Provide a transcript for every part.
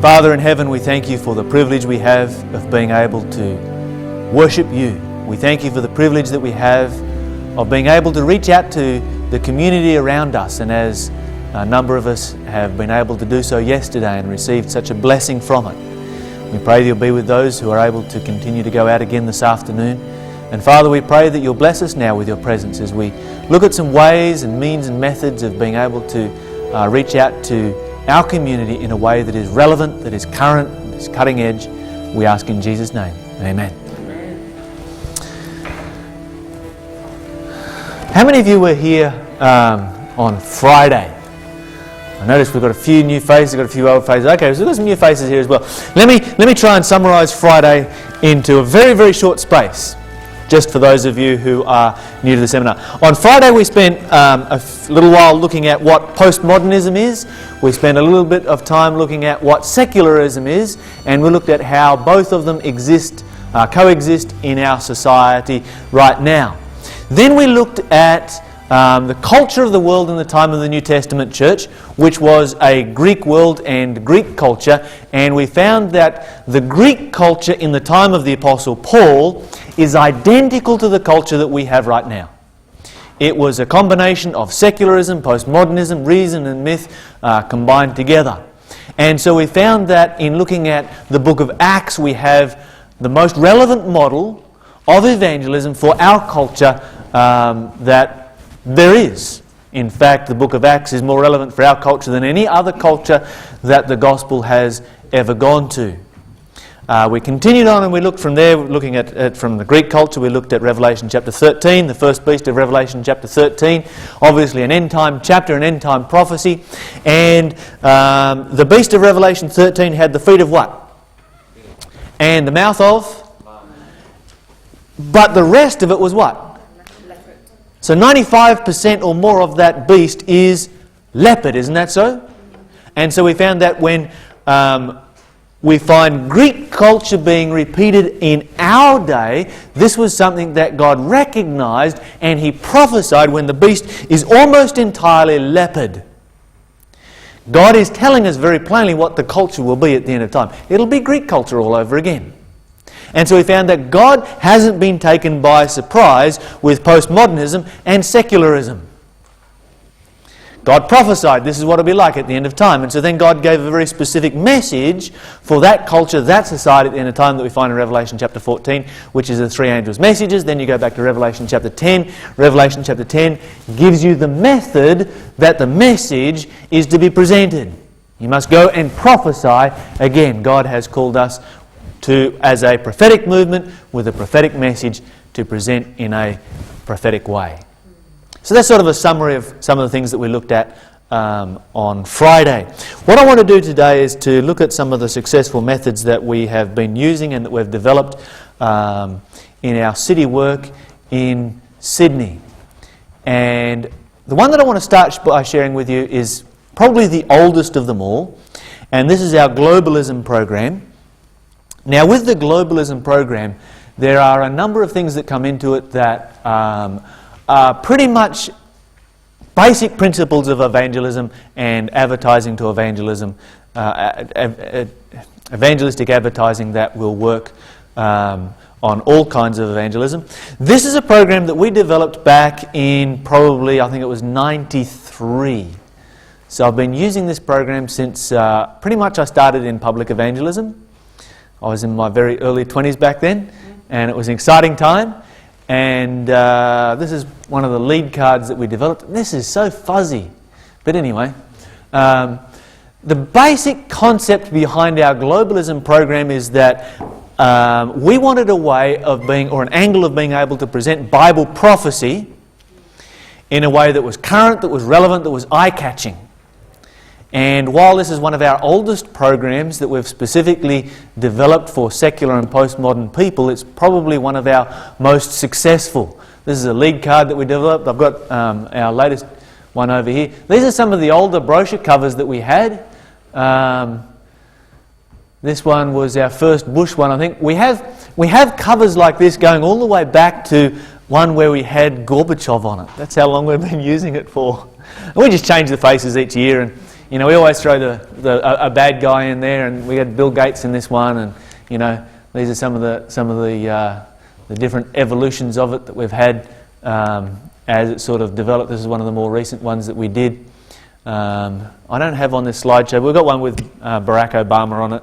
Father in heaven, we thank you for the privilege we have of being able to worship you. We thank you for the privilege that we have of being able to reach out to the community around us, and as a number of us have been able to do so yesterday and received such a blessing from it. We pray that you'll be with those who are able to continue to go out again this afternoon. And Father, we pray that you'll bless us now with your presence as we look at some ways and means and methods of being able to reach out to our community in a way that is relevant, that is current, that is cutting edge. We ask in Jesus' name. Amen. How many of you were here on Friday? I noticed we've got a few new faces, we've got a few old faces. Okay, so we've got some new faces here as well. Let me try and summarise Friday into a very, very short space, just for those of you who are new to the seminar. On Friday we spent a little while looking at what postmodernism is. We spent a little bit of time looking at what secularism is, and we looked at how both of them coexist in our society right now. Then we looked at the culture of the world in the time of the New Testament church, which was a Greek world and Greek culture, and we found that the Greek culture in the time of the Apostle Paul is identical to the culture that we have right now. It was a combination of secularism, postmodernism, reason and myth combined together. And so we found that in looking at the book of Acts, we have the most relevant model of evangelism for our culture that there is. In fact, the book of Acts is more relevant for our culture than any other culture that the gospel has ever gone to. We continued on and we looked from there, looking at from the Greek culture, we looked at Revelation chapter 13, the first beast of Revelation chapter 13, obviously an end-time chapter, an end-time prophecy. And the beast of Revelation 13 had the feet of what? And the mouth of? But the rest of it was what? So 95% or more of that beast is leopard, isn't that so? And so we found that when we find Greek culture being repeated in our day, this was something that God recognized, and He prophesied when the beast is almost entirely leopard. God is telling us very plainly what the culture will be at the end of time. It'll be Greek culture all over again. And so we found that God hasn't been taken by surprise with postmodernism and secularism. God prophesied this is what it'll be like at the end of time. And so then God gave a very specific message for that culture, that society at the end of time that we find in Revelation chapter 14, which is the three angels' messages. Then you go back to Revelation chapter 10. Revelation chapter 10 gives you the method that the message is to be presented. You must go and prophesy. Again, God has called us to, as a prophetic movement, with a prophetic message to present in a prophetic way. So that's sort of a summary of some of the things that we looked at on Friday. What I want to do today is to look at some of the successful methods that we have been using and that we've developed in our city work in Sydney. And the one that I want to start by sharing with you is probably the oldest of them all, and this is our globalism program. Now, with the globalism program, there are a number of things that come into it that are pretty much basic principles of evangelism and advertising to evangelism, evangelistic advertising that will work on all kinds of evangelism. This is a program that we developed back in probably, I think it was 93. So I've been using this program since pretty much I started in public evangelism. I was in my very early 20s back then, and it was an exciting time. And this is one of the lead cards that we developed. This is so fuzzy. But anyway, the basic concept behind our globalism program is that we wanted a way of being, or an angle of being able to present Bible prophecy in a way that was current, that was relevant, that was eye-catching. And while this is one of our oldest programs that we've specifically developed for secular and postmodern people, it's probably one of our most successful. This is a lead card that we developed. I've got our latest one over here. These are some of the older brochure covers that we had. This one was our first Bush one, I think. We have covers like this going all the way back to one where we had Gorbachev on it. That's how long we've been using it for. And we just change the faces each year, and we always throw a bad guy in there, and we had Bill Gates in this one, and these are some of the different evolutions of it that we've had as it sort of developed. This is one of the more recent ones that we did. I don't have on this slideshow. We've got one with Barack Obama on it,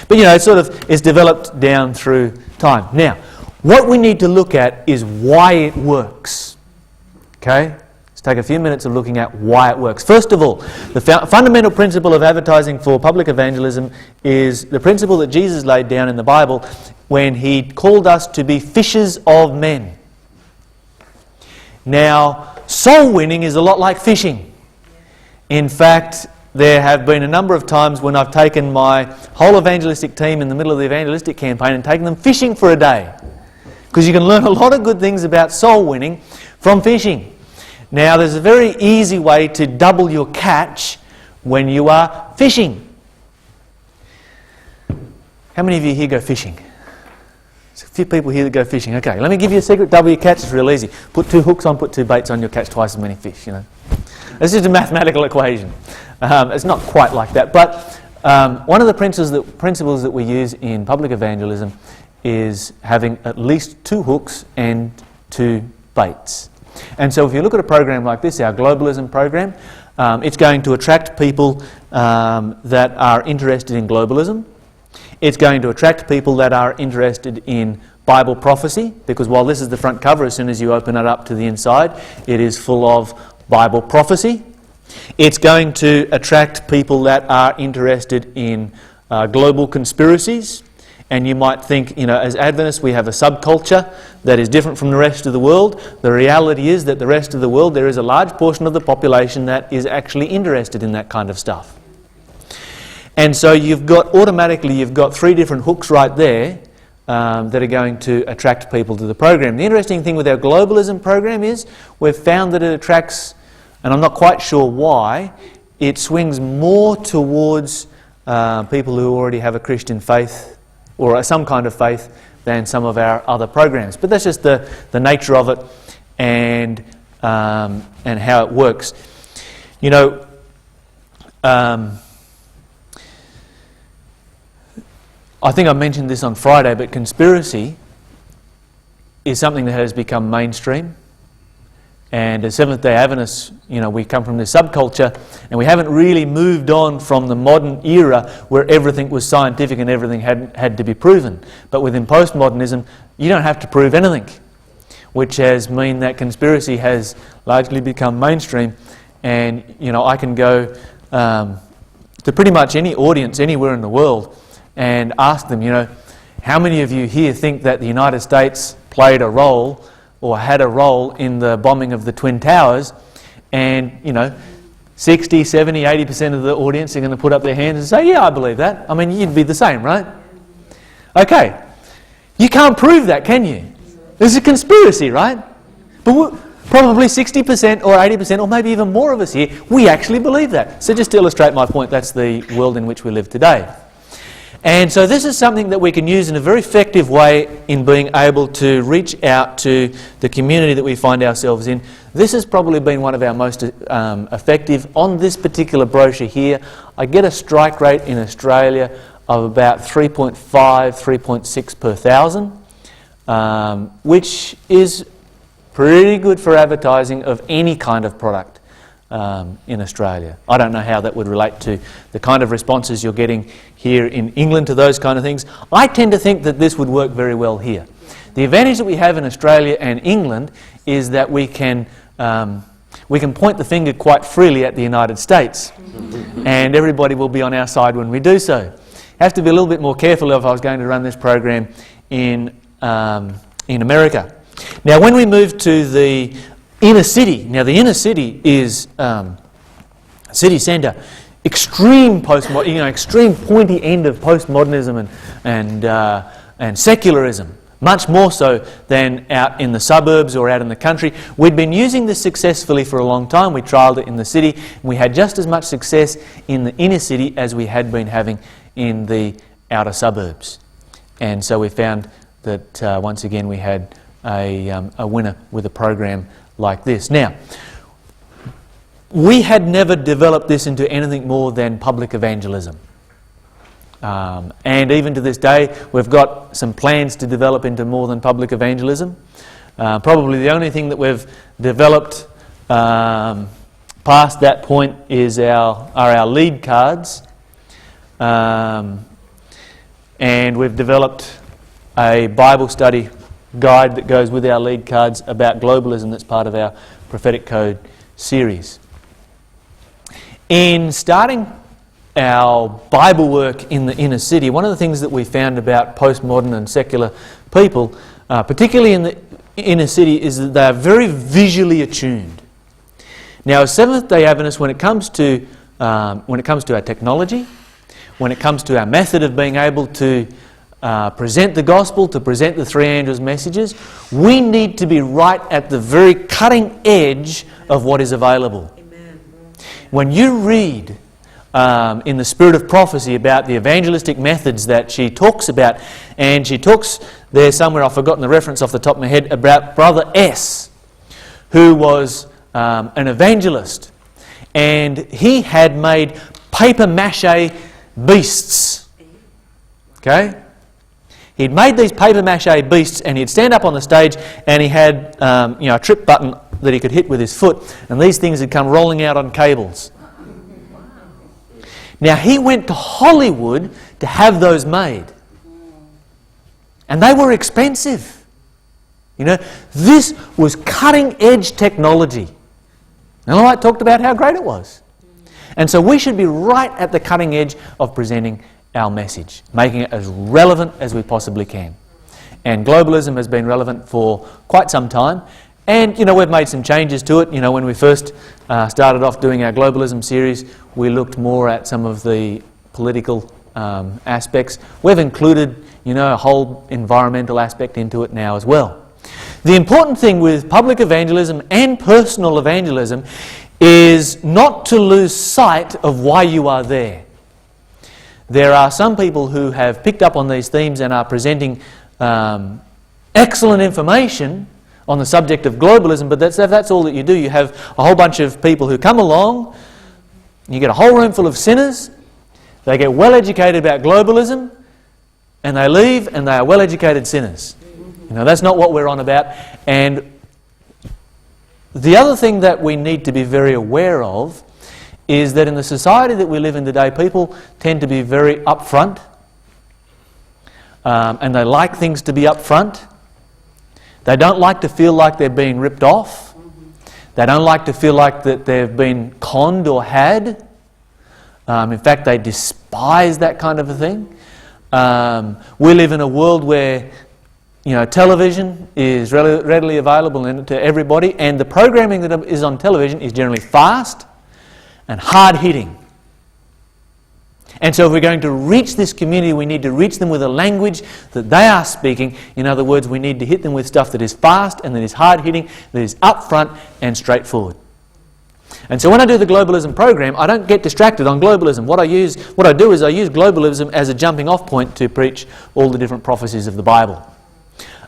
but it sort of is developed down through time. Now, what we need to look at is why it works. Okay? Let's take a few minutes of looking at why it works. First of all, the fundamental principle of advertising for public evangelism is the principle that Jesus laid down in the Bible when he called us to be fishers of men. Now, soul winning is a lot like fishing. In fact, there have been a number of times when I've taken my whole evangelistic team in the middle of the evangelistic campaign and taken them fishing for a day. Because you can learn a lot of good things about soul winning from fishing. Now, there's a very easy way to double your catch when you are fishing. How many of you here go fishing? There's a few people here that go fishing. Okay, let me give you a secret. Double your catch. It's real easy. Put 2 hooks on, put 2 baits on, you'll catch twice as many fish, It's just a mathematical equation. It's not quite like that. But one of the principles that we use in public evangelism is having at least 2 hooks and 2 baits. And so if you look at a program like this, our globalism program, it's going to attract people that are interested in globalism. It's going to attract people that are interested in Bible prophecy, because while this is the front cover, as soon as you open it up to the inside, it is full of Bible prophecy. It's going to attract people that are interested in global conspiracies. And you might think, as Adventists, we have a subculture that is different from the rest of the world. The reality is that the rest of the world, there is a large portion of the population that is actually interested in that kind of stuff. And so you've got 3 different hooks right there that are going to attract people to the program. The interesting thing with our globalism program is we've found that it attracts, and I'm not quite sure why, it swings more towards people who already have a Christian faith or some kind of faith than some of our other programs. But that's just the nature of it and how it works. I think I mentioned this on Friday, but conspiracy is something that has become mainstream. And as Seventh-day Adventists, we come from this subculture, and we haven't really moved on from the modern era where everything was scientific and everything had to be proven. But within postmodernism, you don't have to prove anything, which has meant that conspiracy has largely become mainstream. And I can go to pretty much any audience anywhere in the world and ask them, how many of you here think that the United States played a role or had a role in the bombing of the Twin Towers? And 60, 70, 80% of the audience are going to put up their hands and say, yeah, I believe that. I mean, you'd be the same, right? Okay, you can't prove that, can you? There's a conspiracy, right? But probably 60% or 80% or maybe even more of us here, we actually believe that. So just to illustrate my point, that's the world in which we live today. And so this is something that we can use in a very effective way in being able to reach out to the community that we find ourselves in. This has probably been one of our most effective. On this particular brochure here, I get a strike rate in Australia of about 3.5, 3.6 per thousand, which is pretty good for advertising of any kind of product in Australia. I don't know how that would relate to the kind of responses you're getting here in England to those kind of things. I tend to think that this would work very well here. The advantage that we have in Australia and England is that we can point the finger quite freely at the United States, and everybody will be on our side when we do so. Have to be a little bit more careful if I was going to run this program in America. Now, when we move to the inner city, now the inner city is city centre, extreme extreme pointy end of postmodernism and secularism, much more so than out in the suburbs or out in the country. We'd been using this successfully for a long time. We trialled it in the city, and we had just as much success in the inner city as we had been having in the outer suburbs. And so we found that once again we had a winner with a program like this. Now, we had never developed this into anything more than public evangelism. And even to this day, we've got some plans to develop into more than public evangelism. Probably the only thing that we've developed past that point are our lead cards. And we've developed a Bible study guide that goes with our lead cards about globalism that's part of our Prophetic Code series. In starting our Bible work in the inner city, one of the things that we found about postmodern and secular people, particularly in the inner city, is that they are very visually attuned. Now, as Seventh-day Adventists, when it comes to our technology, when it comes to our method of being able to present the gospel, to present the three angels' messages, we need to be right at the very cutting edge of what is available. Amen. When you read in the Spirit of Prophecy about the evangelistic methods that she talks about, and she talks there somewhere, I've forgotten the reference off the top of my head, about Brother S, who was an evangelist, and he had made paper mache beasts. Okay? He'd made these paper mache beasts, and he'd stand up on the stage, and he had a trip button that he could hit with his foot, and these things had come rolling out on cables. Now, he went to Hollywood to have those made. And they were expensive. You know, this was cutting-edge technology. And I talked about how great it was. And so we should be right at the cutting edge of presenting our message, making it as relevant as we possibly can. And globalism has been relevant for quite some time. And, we've made some changes to it. When we first started off doing our globalism series, we looked more at some of the political aspects. We've included, a whole environmental aspect into it now as well. The important thing with public evangelism and personal evangelism is not to lose sight of why you are there. There are some people who have picked up on these themes and are presenting excellent information on the subject of globalism, but that's all that you do. You have a whole bunch of people who come along, you get a whole room full of sinners, they get well educated about globalism, and they leave and they are well educated sinners. That's not what we're on about. And the other thing that we need to be very aware of is that in the society that we live in today, people tend to be very upfront, and they like things to be upfront. They don't like to feel like they're being ripped off. They don't like to feel like that they've been conned or had. In fact, they despise that kind of a thing. We live in a world where television is readily available to everybody, and the programming that is on television is generally fast and hard-hitting. And so if we're going to reach this community, we need to reach them with a language that they are speaking. In other words, we need to hit them with stuff that is fast and that is hard-hitting, that is upfront and straightforward. And so when I do the globalism program, I don't get distracted on globalism. What I do is I use globalism as a jumping-off point to preach all the different prophecies of the Bible.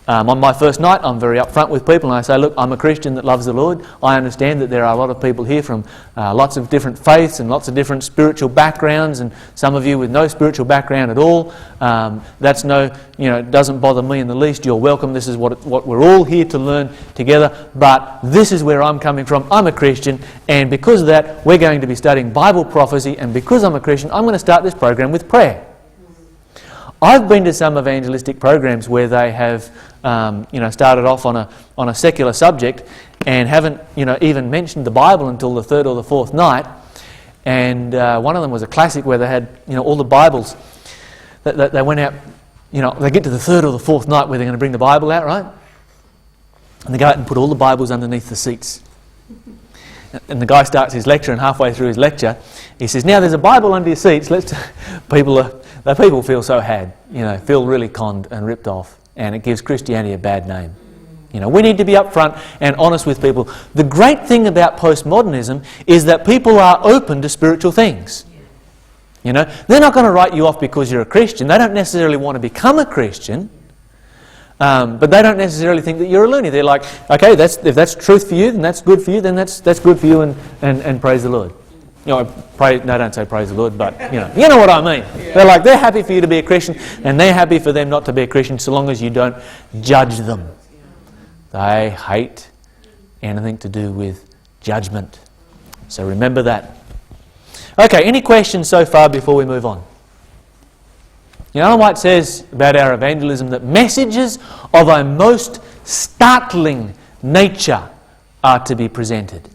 On my first night, I'm very upfront with people and I say, look, I'm a Christian that loves the Lord. I understand that there are a lot of people here from lots of different faiths and lots of different spiritual backgrounds, and some of you with no spiritual background at all. It doesn't bother me in the least. You're welcome. This is what we're all here to learn together. But this is where I'm coming from. I'm a Christian, and because of that, we're going to be studying Bible prophecy, and because I'm a Christian, I'm going to start this program with prayer. I've been to some evangelistic programs where they have, started off on a secular subject and haven't, even mentioned the Bible until the third or the fourth night. And one of them was a classic where they had, all the Bibles. They went out, they get to the third or the fourth night where they're going to bring the Bible out, right? And they go out and put all the Bibles underneath the seats. And the guy starts his lecture, and halfway through his lecture, he says, "Now there's a Bible under your seats." People feel so had, feel really conned and ripped off, and it gives Christianity a bad name. We need to be upfront and honest with people. The great thing about postmodernism is that people are open to spiritual things. They're not going to write you off because you're a Christian. They don't necessarily want to become a Christian. But they don't necessarily think that you're a loony. They're like, okay, if that's truth for you, then that's good for you, then that's good for you, and praise the Lord. No, don't say praise the Lord, but you know what I mean. Yeah. They're happy for you to be a Christian, and they're happy for them not to be a Christian, so long as you don't judge them. They hate anything to do with judgment. So remember that. Okay, any questions so far before we move on? Ellen White says about our evangelism that messages of a most startling nature are to be presented.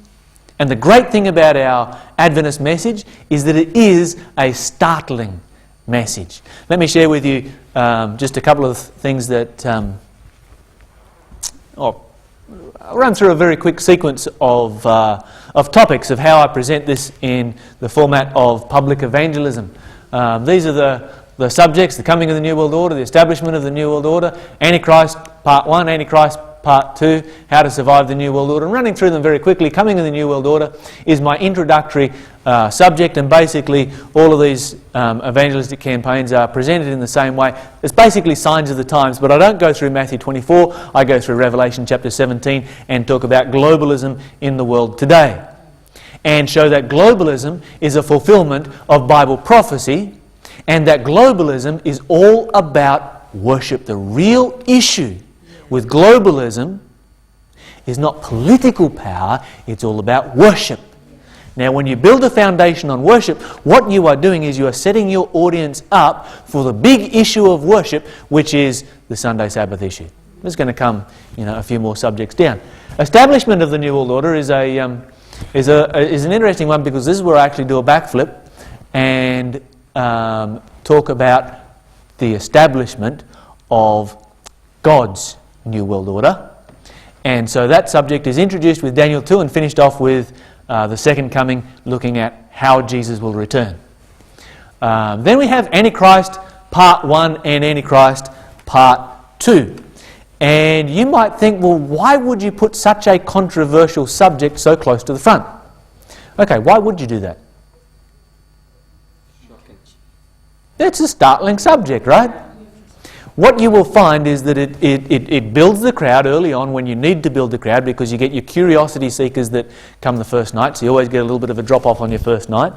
And the great thing about our Adventist message is that it is a startling message. Let me share with you just a couple of things that... I'll run through a very quick sequence of topics of how I present this in the format of public evangelism. These are the subjects: the coming of the New World Order, the establishment of the New World Order, Antichrist Part 1, Antichrist Part 2, how to survive the New World Order. And running through them very quickly, coming of the New World Order is my introductory subject, and basically all of these evangelistic campaigns are presented in the same way. It's basically signs of the times, but I don't go through Matthew 24, I go through Revelation chapter 17 and talk about globalism in the world today, and show that globalism is a fulfillment of Bible prophecy, and that globalism is all about worship. The real issue with globalism is not political power, it's all about worship. Now, when you build a foundation on worship, what you are doing is you are setting your audience up for the big issue of worship, which is the Sunday Sabbath issue. There's going to come, a few more subjects down. Establishment of the New World Order is an interesting one, because this is where I actually do a backflip and talk about the establishment of God's New World Order. And so that subject is introduced with Daniel 2 and finished off with the second coming, looking at how Jesus will return. Then we have Antichrist Part 1 and Antichrist Part 2. And you might think, well, why would you put such a controversial subject so close to the front? Okay, why would you do that? Shocking. It's a startling subject, right? What you will find is that it builds the crowd early on when you need to build the crowd, because you get your curiosity seekers that come the first night, so you always get a little bit of a drop-off on your first night.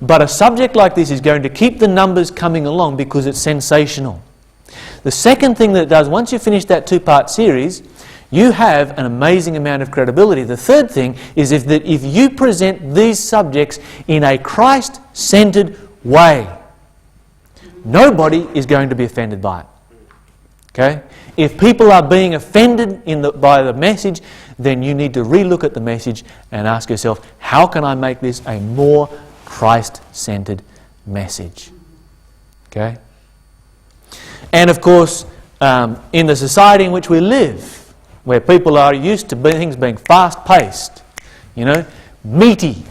But a subject like this is going to keep the numbers coming along because it's sensational. The second thing that it does, once you finish that two-part series, you have an amazing amount of credibility. The third thing is if you present these subjects in a Christ-centered way, nobody is going to be offended by it. Okay? If people are being offended by the message, then you need to relook at the message and ask yourself, how can I make this a more Christ-centered message? Okay? And of course, in the society in which we live, where people are used to things being fast-paced, meaty,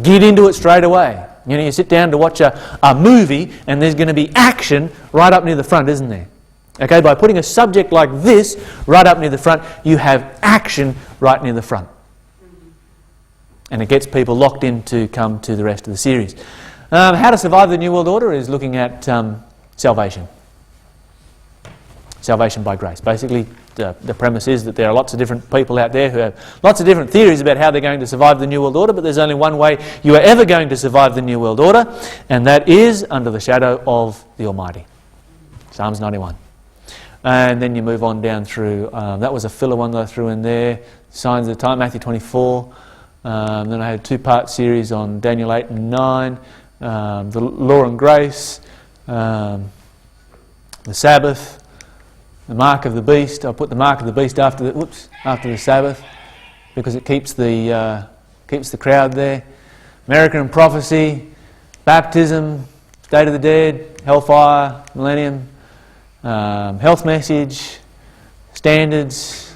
get into it straight away. You sit down to watch a movie and there's going to be action right up near the front, isn't there? Okay, by putting a subject like this right up near the front, you have action right near the front. And it gets people locked in to come to the rest of the series. How to survive the New World Order is looking at salvation. Salvation by grace. Basically, the premise is that there are lots of different people out there who have lots of different theories about how they're going to survive the New World Order, but there's only one way you are ever going to survive the New World Order, and that is under the shadow of the Almighty. Psalms 91. And then you move on down through, that was a filler one that I threw in there, Signs of the Time, Matthew 24. Then I had a two-part series on Daniel 8 and 9, the Law and Grace, the Sabbath, the Mark of the Beast. I put the Mark of the Beast after the Sabbath, because it keeps the crowd there. American Prophecy, Baptism, State of the Dead, Hellfire, Millennium, Health Message, Standards,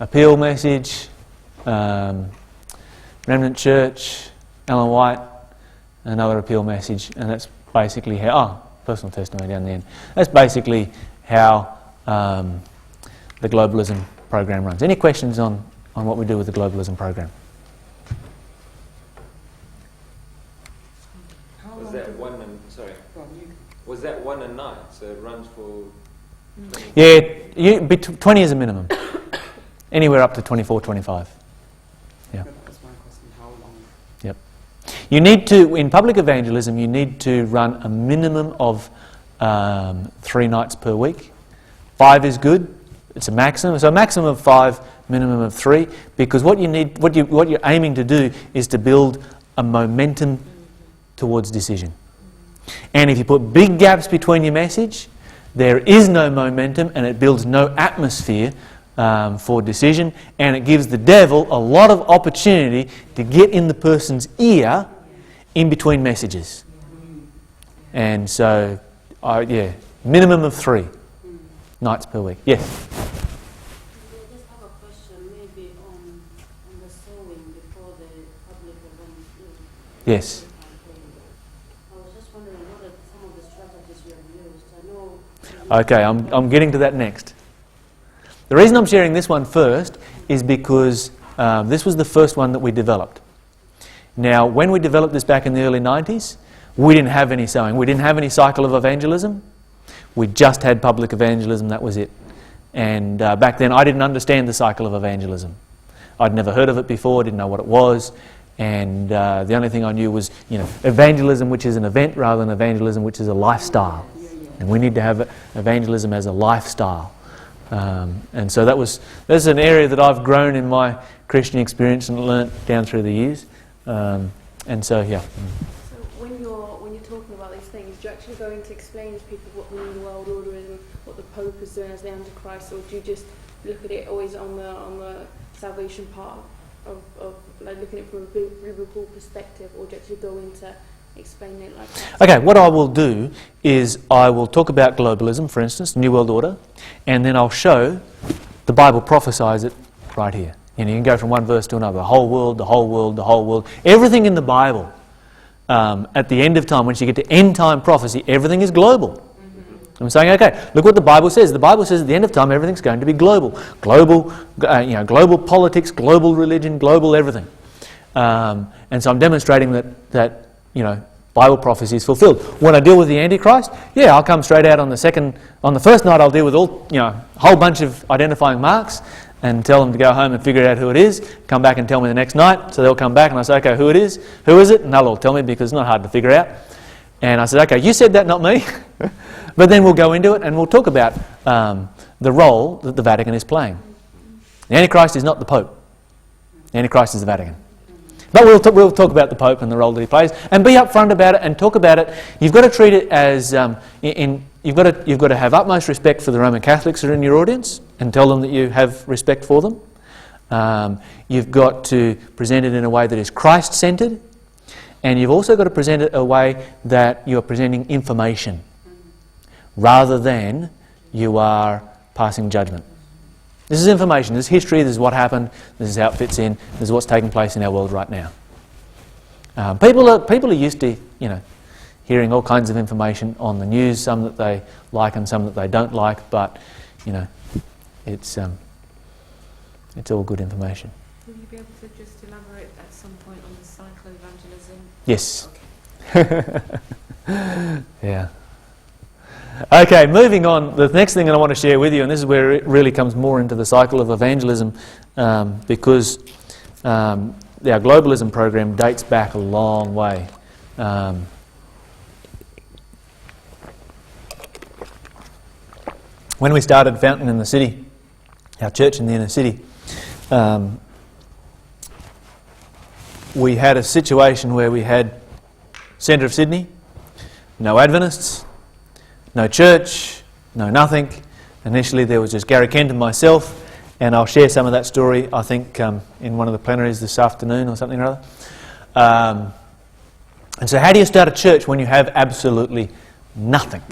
Appeal Message, Remnant Church, Ellen White, another Appeal Message, and that's basically how... personal testimony down the end. That's basically how the globalism program runs. Any questions on what we do with the globalism program? Was that 1 and 9? So it runs for Yeah, 20 is a minimum. Anywhere up to 24, 25. Yeah. That's my question. How long? Yep. You need to, in public evangelism, you need to run a minimum of 3 nights per week. 5 is good. It's a maximum. So a maximum of 5, minimum of 3, because what you're aiming to do is to build a momentum towards decision. And if you put big gaps between your message, there is no momentum and it builds no atmosphere for decision, and it gives the devil a lot of opportunity to get in the person's ear in between messages. And so, minimum of 3 nights per week. Yes? I just have a question, maybe on the sowing before the public event. Yes. I was just wondering what are some of the strategies you have used. I know. Okay, I'm getting to that next. The reason I'm sharing this one first is because this was the first one that we developed. Now, when we developed this back in the early 90s, we didn't have any sowing. We didn't have any cycle of evangelism. We just had public evangelism, that was it. And back then I didn't understand the cycle of evangelism. I'd never heard of it before, didn't know what it was, and the only thing I knew was, evangelism, which is an event, rather than evangelism, which is a lifestyle. And we need to have evangelism as a lifestyle. And so that's an area that I've grown in my Christian experience and learnt down through the years. And so, yeah. So when you're talking about these things, do you actually go in to explain to people what the New World Order is and what the Pope is doing as the Antichrist, or do you just look at it always on the salvation part of like looking at it from a biblical perspective, or do you actually go into explaining it like that? Okay, what I will do is I will talk about globalism, for instance, New World Order, and then I'll show the Bible prophesies it right here. You can go from one verse to another, the whole world, the whole world, the whole world. Everything in the Bible, at the end of time, once you get to end time prophecy, everything is global. I'm saying, okay, look what the Bible says. The Bible says at the end of time, everything's going to be global. Global politics, global religion, global everything. And so I'm demonstrating that Bible prophecy is fulfilled. When I deal with the Antichrist, I'll come straight out on the first night I'll deal with a whole bunch of identifying marks and tell them to go home and figure out who it is, come back and tell me the next night. So they'll come back and I say, okay, who is it? And they'll all tell me because it's not hard to figure out. And I said, okay, you said that, not me. But then we'll go into it and we'll talk about the role that the Vatican is playing. The Antichrist is not the Pope. The Antichrist is the Vatican. But we'll talk about the Pope and the role that he plays, and be upfront about it and talk about it. You've got to treat it as you've got to have utmost respect for the Roman Catholics that are in your audience, and tell them that you have respect for them. You've got to present it in a way that is Christ-centered, and you've also got to present it in a way that you are presenting information, rather than you are passing judgment. This is information, this is history, this is what happened, this is how it fits in, this is what's taking place in our world right now. People are used to, hearing all kinds of information on the news, some that they like and some that they don't like, but, it's all good information. Will you be able to just elaborate at some point on the cycle of evangelism? Yes. Yeah. Okay, moving on. The next thing that I want to share with you, and this is where it really comes more into the cycle of evangelism, because our globalism program dates back a long way. When we started Fountain in the City, our church in the inner city, we had a situation where we had centre of Sydney, no Adventists, no church, no nothing. Initially there was just Gary Kent and myself, and I'll share some of that story, I think, in one of the plenaries this afternoon or something or other. And so how do you start a church when you have absolutely nothing?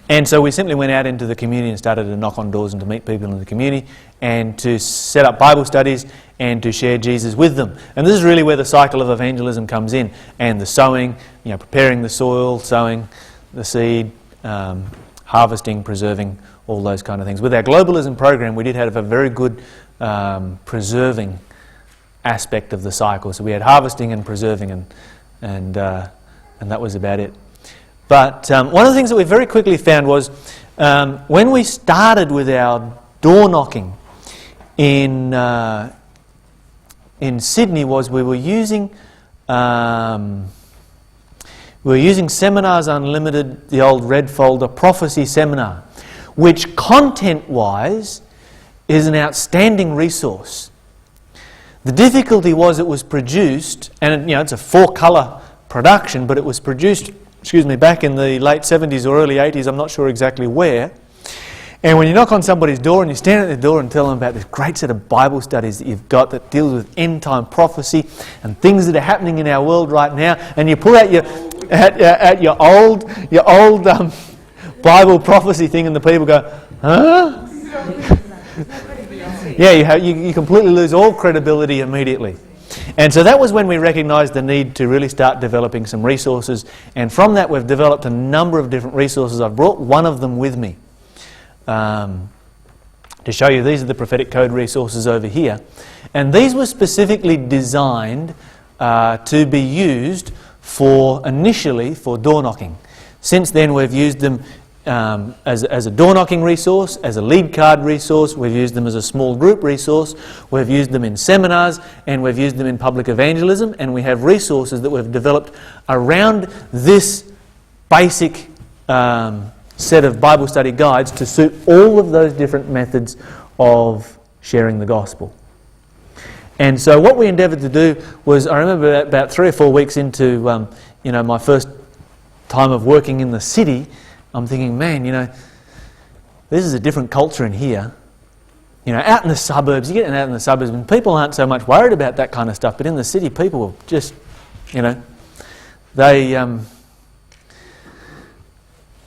And so we simply went out into the community and started to knock on doors and to meet people in the community and to set up Bible studies and to share Jesus with them. And this is really where the cycle of evangelism comes in, and the sowing, preparing the soil, sowing the seed, harvesting, preserving, all those kind of things. With our globalism program, we did have a very good preserving aspect of the cycle. So we had harvesting and preserving, and that was about it. But one of the things that we very quickly found was when we started with our door knocking in Sydney, was we were using Seminars Unlimited, the old red folder prophecy seminar, which content-wise is an outstanding resource. The difficulty was it was produced, and it's a 4-colour production, but it was produced, back in the late 70s or early 80s, I'm not sure exactly where. And when you knock on somebody's door and you stand at their door and tell them about this great set of Bible studies that you've got that deals with end-time prophecy and things that are happening in our world right now, and you pull out your old Bible prophecy thing, and the people go, huh? Yeah, you completely lose all credibility immediately. And so that was when we recognised the need to really start developing some resources. And from that we've developed a number of different resources. I've brought one of them with me to show you. These are the prophetic code resources over here. And these were specifically designed to be used initially for door knocking. Since then we've used them as a door knocking resource, as a lead card resource, we've used them as a small group resource, we've used them in seminars, and we've used them in public evangelism, and we have resources that we've developed around this basic set of Bible study guides to suit all of those different methods of sharing the gospel. And so what we endeavoured to do was, I remember about 3 or 4 weeks into my first time of working in the city, I'm thinking, man, this is a different culture in here. Out in the suburbs, you get out in the suburbs, and people aren't so much worried about that kind of stuff. But in the city, people will just,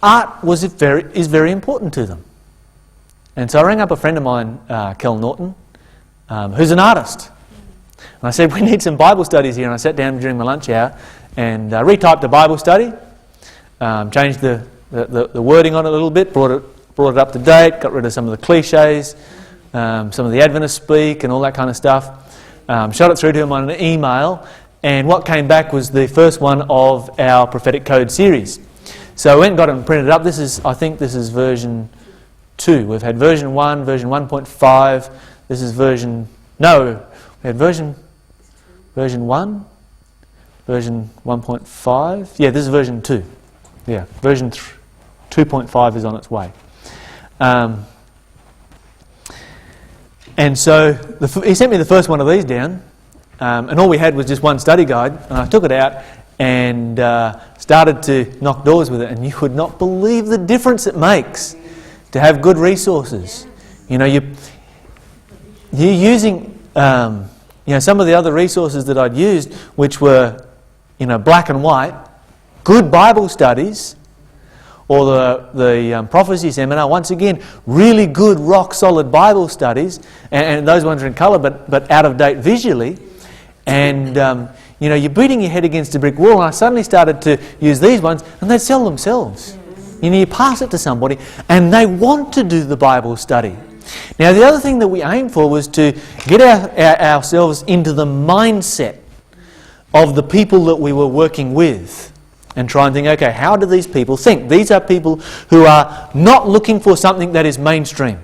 art is very important to them. And so I rang up a friend of mine, Kel Norton, who's an artist. And I said, we need some Bible studies here. And I sat down during my lunch hour and retyped the Bible study, changed the wording on it a little bit, brought it up to date, got rid of some of the cliches, some of the Adventist speak and all that kind of stuff. Shot it through to him on an email, and what came back was the first one of our prophetic code series. So I went and got it and printed it up. I think this is version 2. We've had version 1, version 1.5. This is we had version 1, version 1.5. Yeah, this is version 2. Yeah, version 2.5 is on its way. And so he sent me the first one of these down, and all we had was just one study guide, and I took it out and started to knock doors with it, and you would not believe the difference it makes to have good resources. You're using some of the other resources that I'd used, which were black and white, good Bible studies, or the prophecy seminar, once again, really good rock-solid Bible studies, and those ones are in colour but out of date visually, and you're beating your head against a brick wall. And I suddenly started to use these ones, and they'd sell themselves. You pass it to somebody, and they want to do the Bible study. Now, the other thing that we aimed for was to get ourselves into the mindset of the people that we were working with, and try and think, okay, how do these people think? These are people who are not looking for something that is mainstream.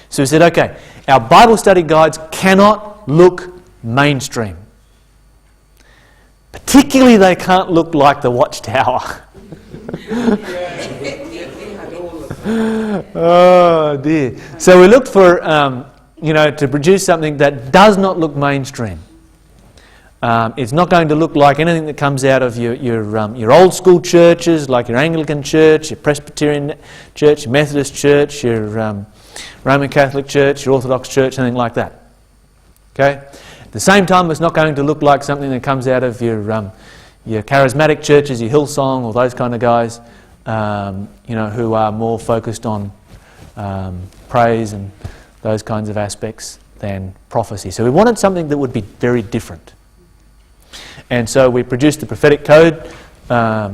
So we said, okay, our Bible study guides cannot look mainstream. Particularly, they can't look like the Watchtower. Oh dear. So we looked for, to produce something that does not look mainstream. It's not going to look like anything that comes out of your old school churches, like your Anglican church, your Presbyterian church, your Methodist church, your Roman Catholic church, your Orthodox church, anything like that. Okay? At the same time, it's not going to look like something that comes out of your charismatic churches, your Hillsong, or those kind of guys, who are more focused on praise and those kinds of aspects than prophecy. So we wanted something that would be very different. And so we produced the prophetic code. I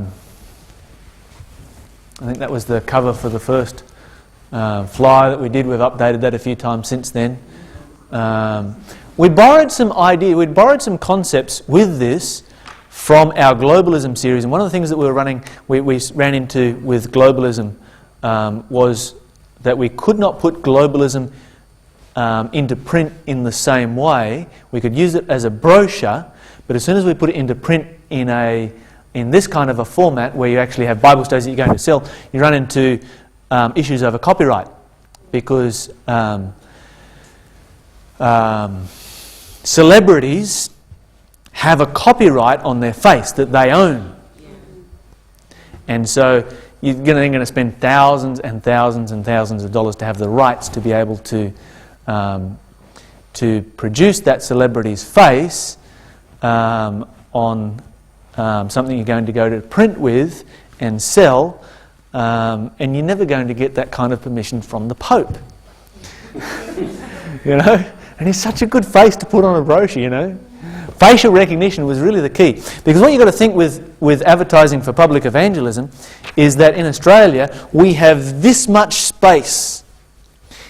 think that was the cover for the first flyer that we did. We've updated that a few times since then. We borrowed some concepts with this from our globalism series. And one of the things that we ran into with globalism was that we could not put globalism into print in the same way. We could use it as a brochure, but as soon as we put it into print in this kind of a format where you actually have Bible studies that you're going to sell, you run into issues over copyright, because celebrities have a copyright on their face that they own. And so you're going to spend thousands and thousands and thousands of dollars to have the rights to be able to produce that celebrity's face on something you're going to go to print with and sell, and you're never going to get that kind of permission from the Pope. You know? And he's such a good face to put on a brochure, you know. Facial recognition was really the key. Because what you've got to think with advertising for public evangelism is that in Australia we have this much space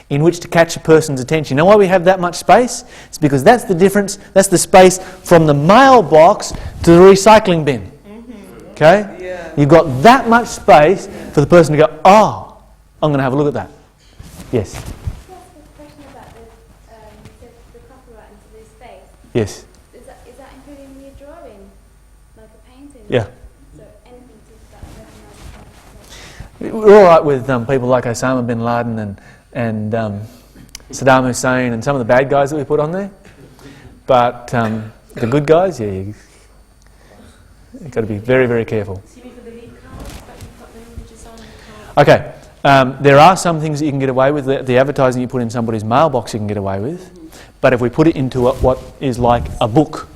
in which to catch a person's attention. You know why we have that much space? It's because that's the difference, that's the space from the mailbox to the recycling bin. Okay? Yeah. You've got that much space for the person to go, oh, I'm going to have a look at that. Yes? Can I ask a question about the copyright into this space? Yes. Is that including the drawing, like a painting? Yeah. So anything to that recognised? We're all right with people like Osama bin Laden and Saddam Hussein and some of the bad guys that we put on there. But the good guys, yeah, you've got to be very, very careful. So you mean for the lead cards that you've got the images on the card? Okay, there are some things that you can get away with. The advertising you put in somebody's mailbox you can get away with. But if we put it into what is like a book,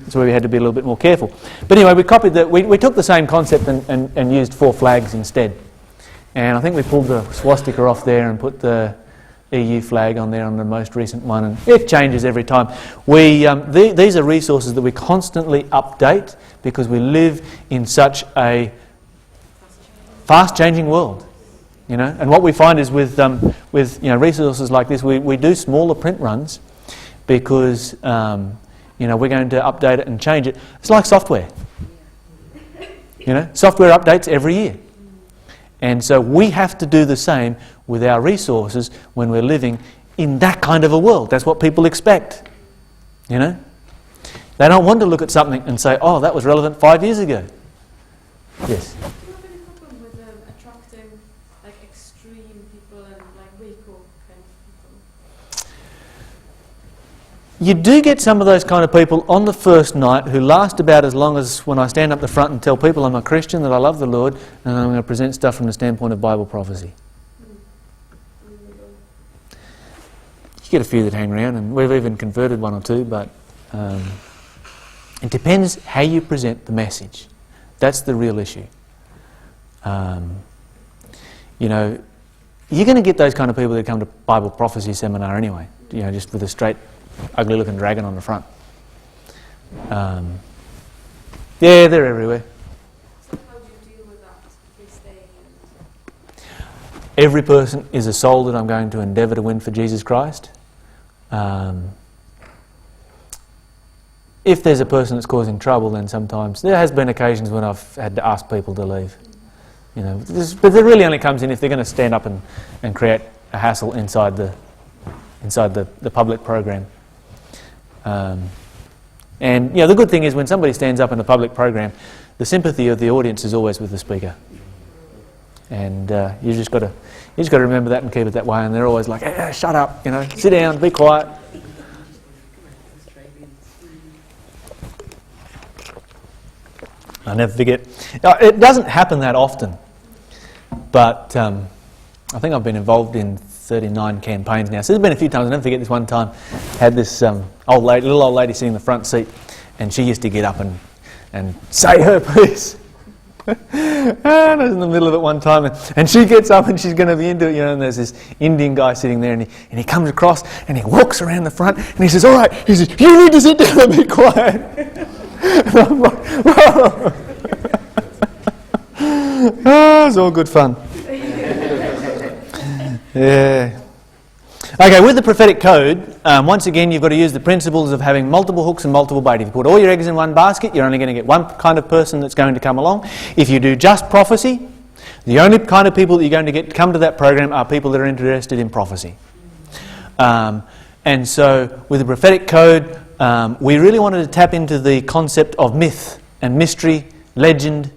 that's where we had to be a little bit more careful. But anyway, we copied we took the same concept and used 4 flags instead. And I think we pulled the swastika off there and put the EU flag on there on the most recent one, and it changes every time. These are resources that we constantly update because we live in such a fast-changing world, you know. And what we find is with resources like this, we do smaller print runs because we're going to update it and change it. It's like software, you know. Software updates every year. And so we have to do the same with our resources when we're living in that kind of a world. That's what people expect, you know. They don't want to look at something and say, oh, that was relevant 5 years ago. Yes? Do you have any problem with attracting like extreme people and like recall kind of people? You do get some of those kind of people on the first night who last about as long as when I stand up the front and tell people I'm a Christian, that I love the Lord, and I'm going to present stuff from the standpoint of Bible prophecy. You get a few that hang around, and we've even converted 1 or 2, but it depends how you present the message. That's the real issue. You're going to get those kind of people that come to Bible prophecy seminar anyway, just with a straight, ugly-looking dragon on the front. Yeah, they're everywhere. So how do you deal with that this day? Every person is a soul that I'm going to endeavour to win for Jesus Christ. If there's a person that's causing trouble, then sometimes there has been occasions when I've had to ask people to leave. But it really only comes in if they're going to stand up and create a hassle inside the public program. And the good thing is when somebody stands up in a public program, the sympathy of the audience is always with the speaker. And you just got to remember that and keep it that way. And they're always like, hey, shut up, sit down, be quiet. I'll never forget. It doesn't happen that often, but I think I've been involved in 39 campaigns now. So there's been a few times. I'll never forget this one time. I had this little old lady sitting in the front seat, and she used to get up and say her piece. And I was in the middle of it one time, and she gets up and she's going to be into it, and there's this Indian guy sitting there, and he comes across and he walks around the front and he says, all right, he says, you need to sit down and be quiet. And I'm like, whoa. Oh, it's all good fun. Yeah. Okay, with the prophetic code, once again, you've got to use the principles of having multiple hooks and multiple bait. If you put all your eggs in one basket, you're only going to get one kind of person that's going to come along. If you do just prophecy, the only kind of people that you're going to get to come to that program are people that are interested in prophecy. And so, with the prophetic code, we really wanted to tap into the concept of myth and mystery, legend,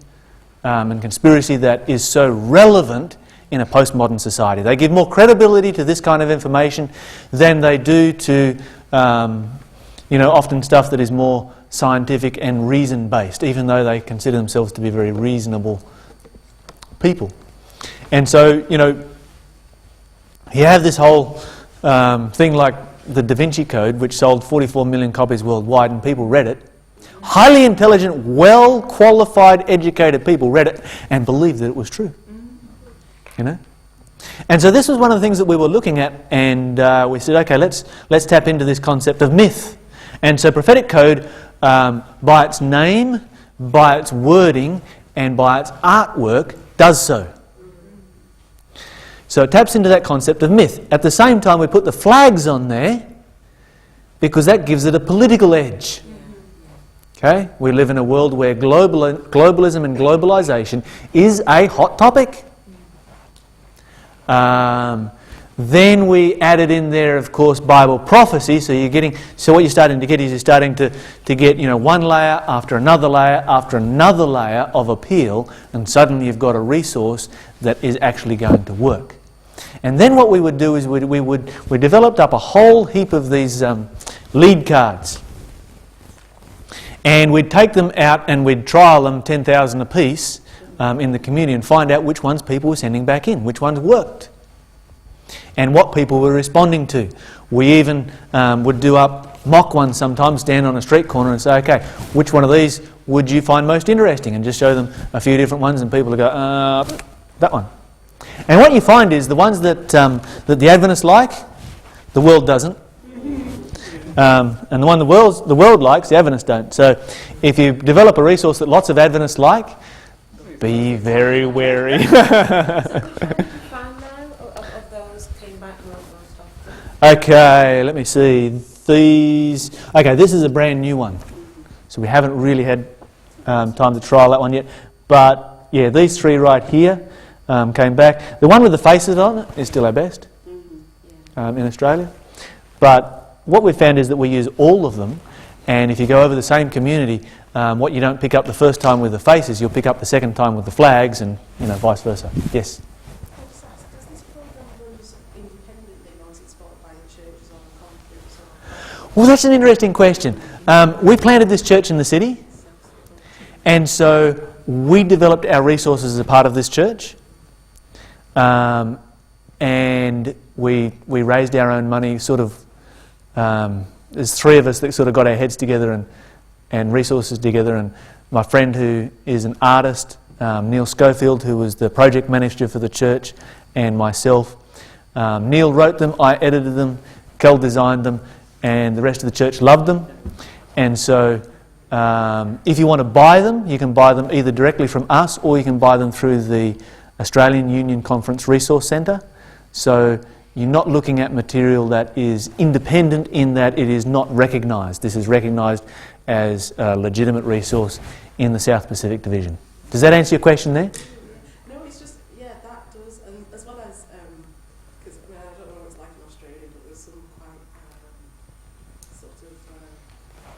and conspiracy that is so relevant in a postmodern society. They give more credibility to this kind of information than they do to, often stuff that is more scientific and reason-based, even though they consider themselves to be very reasonable people. And so, you have this whole thing like the Da Vinci Code, which sold 44 million copies worldwide, and people read it. Highly intelligent, well-qualified, educated people read it and believed that it was true. And so this was one of the things that we were looking at, and we said, okay, let's tap into this concept of myth. And so prophetic code, by its name, by its wording, and by its artwork, does so. So it taps into that concept of myth. At the same time, we put the flags on there because that gives it a political edge. Okay? We live in a world where globalism and globalisation is a hot topic. Then we added in there, of course, Bible prophecy. So what you're starting to get is to get one layer after another layer after another layer of appeal, and suddenly you've got a resource that is actually going to work. And then what we would do is we developed up a whole heap of these lead cards, and we'd take them out and we'd trial them 10,000 a piece. In the community and find out which ones people were sending back in, which ones worked, and what people were responding to. We even would do up mock ones sometimes, stand on a street corner and say, okay, which one of these would you find most interesting? And just show them a few different ones, and people would go, that one. And what you find is the ones that the Adventists like, the world doesn't. And the one the world likes, the Adventists don't. So if you develop a resource that lots of Adventists like, be very wary. Of those came back most often. Okay, let me see. This is a brand new one. So we haven't really had time to trial that one yet. But yeah, these three right here came back. The one with the faces on it is still our best in Australia. But what we found is that we use all of them. And if you go over the same community, what you don't pick up the first time with the faces, you'll pick up the second time with the flags, and vice versa. Yes? Does this program run independently, or is it supported by the churches or the conference? Well, that's an interesting question. We planted this church in the city, and so we developed our resources as a part of this church, and we raised our own money. There's three of us that sort of got our heads together and resources together, and my friend who is an artist, Neil Schofield, who was the project manager for the church, and myself. Neil wrote them, I edited them, Kel designed them, and the rest of the church loved them. And so if you want to buy them, you can buy them either directly from us, or you can buy them through the Australian Union Conference Resource Centre. So you're not looking at material that is independent in that it is not recognised. This is recognised as a legitimate resource in the South Pacific Division. Does that answer your question there? No, it's just, that does, and as well as, because I don't know what it's like in Australia, but there's some quite sort of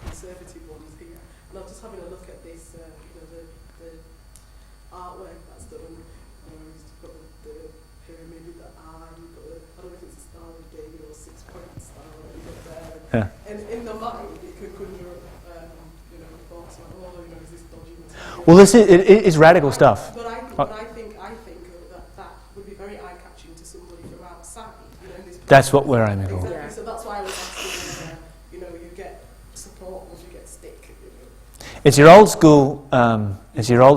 conservative ones here. And I was just having a look at this, the artwork that's done. You've got the pyramid with the eye, you've got I don't know if it's a Star of David or 6-point star that you've got there. Yeah. And in the mind, it could conjure up, thoughts like, is this dodgy material? Well, it's radical stuff. But I think that would be very eye-catching to somebody from outside. That's what we're aiming for. Exactly. Yeah. So that's why I was asking, you get support once you get stick. It's your old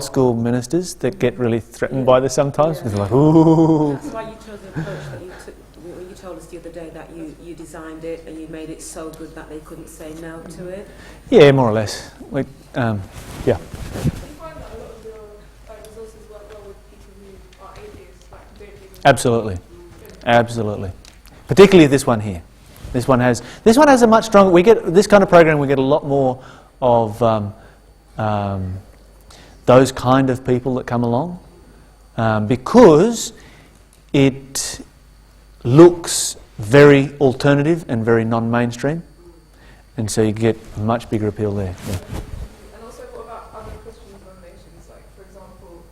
school ministers that get really threatened by this sometimes. It's like, ooh. That's why you chose the approach that you took. When you told us the other day that you designed it and you made it so good that they couldn't say no to it. Yeah, more or less. Yeah. Do you find that a lot of your resources work well with people who are atheists, don't even... Absolutely. Particularly this one here. This one has a much stronger. We get this kind of program. We get a lot more of those kind of people that come along because it looks very alternative and very non-mainstream, and so you get a much bigger appeal there. Yeah. And also, what about other Christian denominations? Like, for example,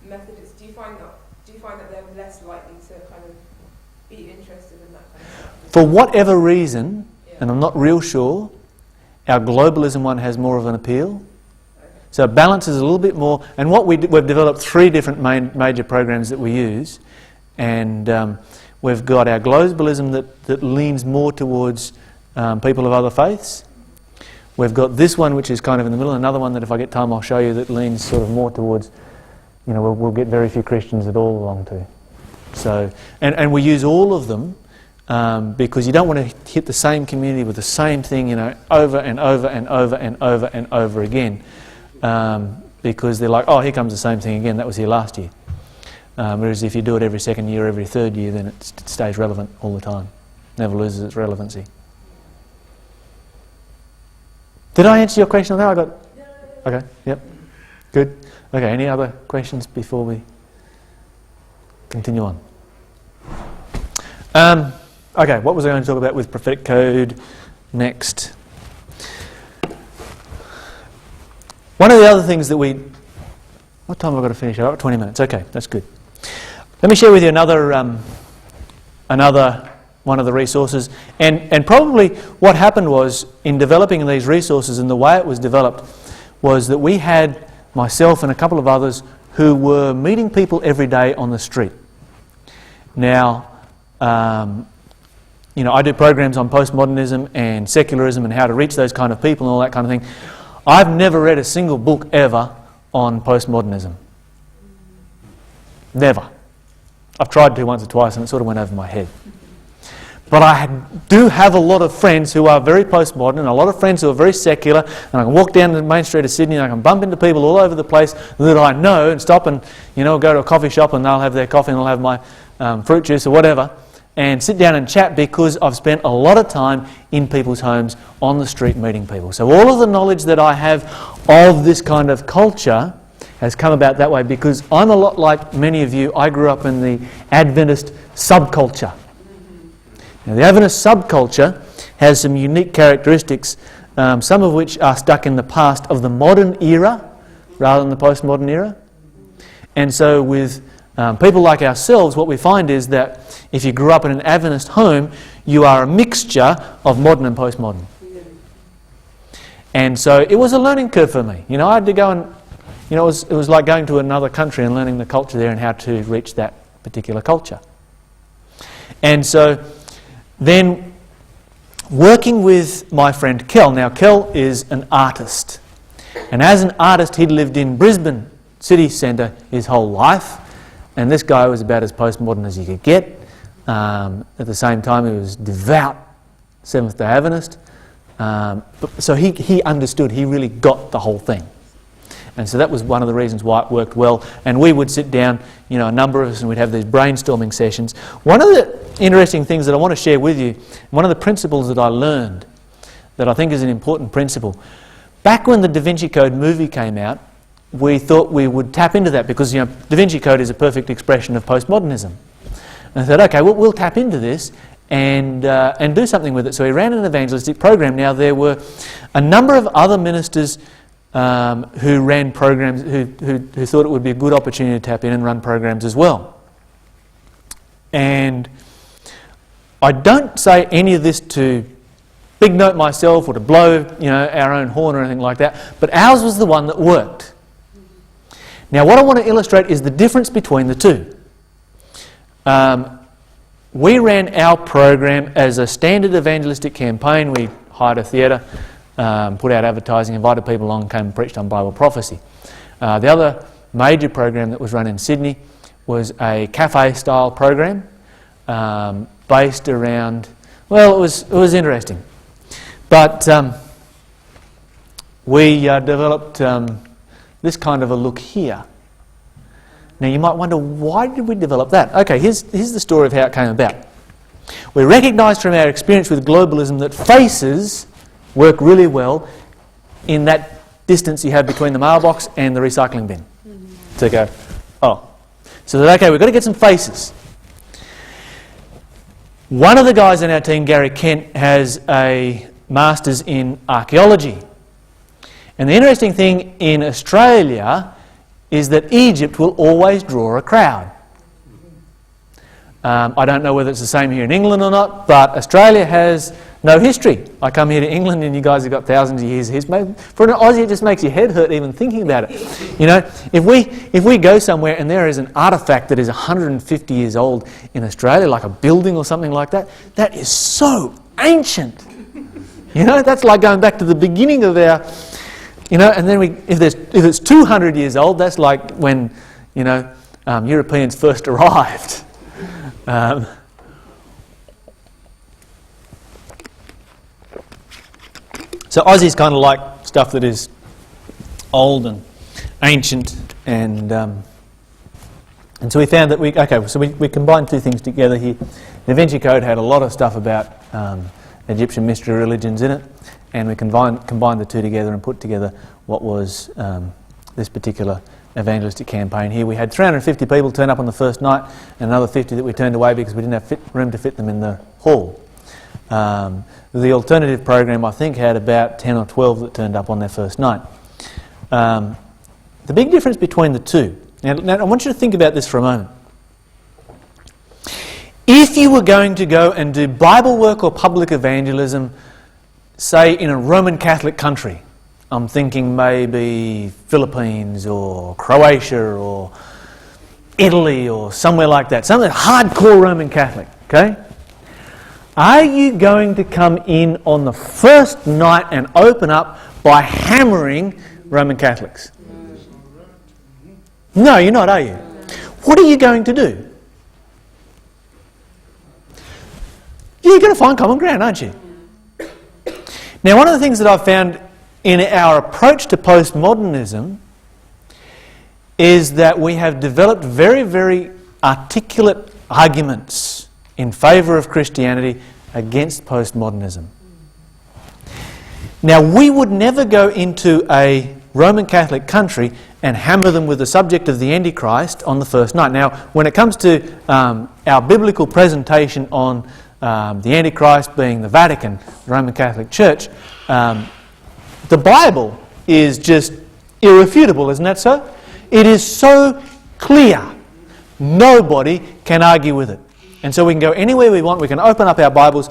Methodists. Do you find that they're less likely to kind of be interested in that kind of stuff? For whatever reason, and I'm not real sure, our globalism one has more of an appeal. So it balances a little bit more. And what we've developed 3 different major programs that we use, and we've got our globalism that leans more towards people of other faiths. We've got this one which is kind of in the middle, another one that if I get time I'll show you that leans sort of more towards, we'll get very few Christians at all along to. So, and we use all of them because you don't want to hit the same community with the same thing, over and over and over and over and over again, because they're like, oh, here comes the same thing again, that was here last year. Whereas if you do it every second year, every third year, then it stays relevant all the time. Never loses its relevancy. Did I answer your question on that? Okay, yep. Good. Okay, any other questions before we continue on? Okay, what was I going to talk about with prophetic code next? One of the other things that what time have I got to finish? I've got 20 minutes. Okay, that's good. Let me share with you another one of the resources. And probably what happened was, in developing these resources and the way it was developed, was that we had myself and a couple of others who were meeting people every day on the street. Now, I do programs on postmodernism and secularism and how to reach those kind of people and all that kind of thing. I've never read a single book ever on postmodernism. Never. I've tried to once or twice and it sort of went over my head. But I do have a lot of friends who are very postmodern and a lot of friends who are very secular, and I can walk down the main street of Sydney and I can bump into people all over the place that I know and stop and go to a coffee shop and they'll have their coffee and I'll have my fruit juice or whatever and sit down and chat because I've spent a lot of time in people's homes on the street meeting people. So all of the knowledge that I have of this kind of culture has come about that way because I'm a lot like many of you. I grew up in the Adventist subculture. Now, the Adventist subculture has some unique characteristics, some of which are stuck in the past of the modern era rather than the postmodern era. And so with people like ourselves, what we find is that if you grew up in an Adventist home, you are a mixture of modern and postmodern. And so it was a learning curve for me. I had to go and, it was like going to another country and learning the culture there and how to reach that particular culture. And so then working with my friend Kel. Now, Kel is an artist. And as an artist, he'd lived in Brisbane city centre his whole life. And this guy was about as postmodern as you could get. At the same time, he was devout Seventh-day Adventist. So he understood, he really got the whole thing. And so that was one of the reasons why it worked well. And we would sit down, a number of us, and we'd have these brainstorming sessions. One of the interesting things that I want to share with you, one of the principles that I learned that I think is an important principle. Back when the Da Vinci Code movie came out, we thought we would tap into that because, Da Vinci Code is a perfect expression of postmodernism. And I thought, okay, we'll tap into this and do something with it. So we ran an evangelistic program. Now, there were a number of other ministers who ran programs, who thought it would be a good opportunity to tap in and run programs as well. And I don't say any of this to big note myself or to blow our own horn or anything like that, but ours was the one that worked. Now, what I want to illustrate is the difference between the two. We ran our program as a standard evangelistic campaign. We hired a theatre, put out advertising, invited people along, came and preached on Bible prophecy. The other major program that was run in Sydney was a cafe-style program based around, well, it was interesting. But we developed this kind of a look here. Now you might wonder, why did we develop that? Okay, here's the story of how it came about. We recognise from our experience with globalism that faces work really well in that distance you have between the mailbox and the recycling bin. So go, oh. So that, okay, we've got to get some faces. One of the guys in our team, Gary Kent, has a master's in archaeology. And the interesting thing in Australia is that Egypt will always draw a crowd. I don't know whether it's the same here in England or not, but Australia has no history. I come here to England and you guys have got thousands of years of history. For an Aussie, it just makes your head hurt even thinking about it. You know, if we go somewhere and there is an artefact that is 150 years old in Australia, like a building or something like that, that is so ancient. You know, that's like going back to the beginning of our, you know, and then if it's 200 years old, that's like when, you know, Europeans first arrived. So Aussies kind of like stuff that is old and ancient, and so we found that we combined two things together here. The Da Vinci Code had a lot of stuff about Egyptian mystery religions in it, and we combined the two together and put together what was this particular evangelistic campaign here. We had 350 people turn up on the first night, and another 50 that we turned away because we didn't have room to fit them in the hall. The alternative program, I think, had about 10 or 12 that turned up on their first night. The big difference between the two, now I want you to think about this for a moment. If you were going to go and do Bible work or public evangelism, say in a Roman Catholic country, I'm thinking maybe Philippines or Croatia or Italy or somewhere like that, something hardcore Roman Catholic, okay? Are you going to come in on the first night and open up by hammering Roman Catholics? No, you're not, are you? What are you going to do? You're going to find common ground, aren't you? Now, one of the things that I've found in our approach to postmodernism is that we have developed very, very articulate arguments in favour of Christianity against postmodernism. Now, we would never go into a Roman Catholic country and hammer them with the subject of the Antichrist on the first night. Now, when it comes to our biblical presentation on the Antichrist being the Vatican, the Roman Catholic Church, the Bible is just irrefutable, isn't that so? It is so clear. Nobody can argue with it. And so we can go anywhere we want, we can open up our Bibles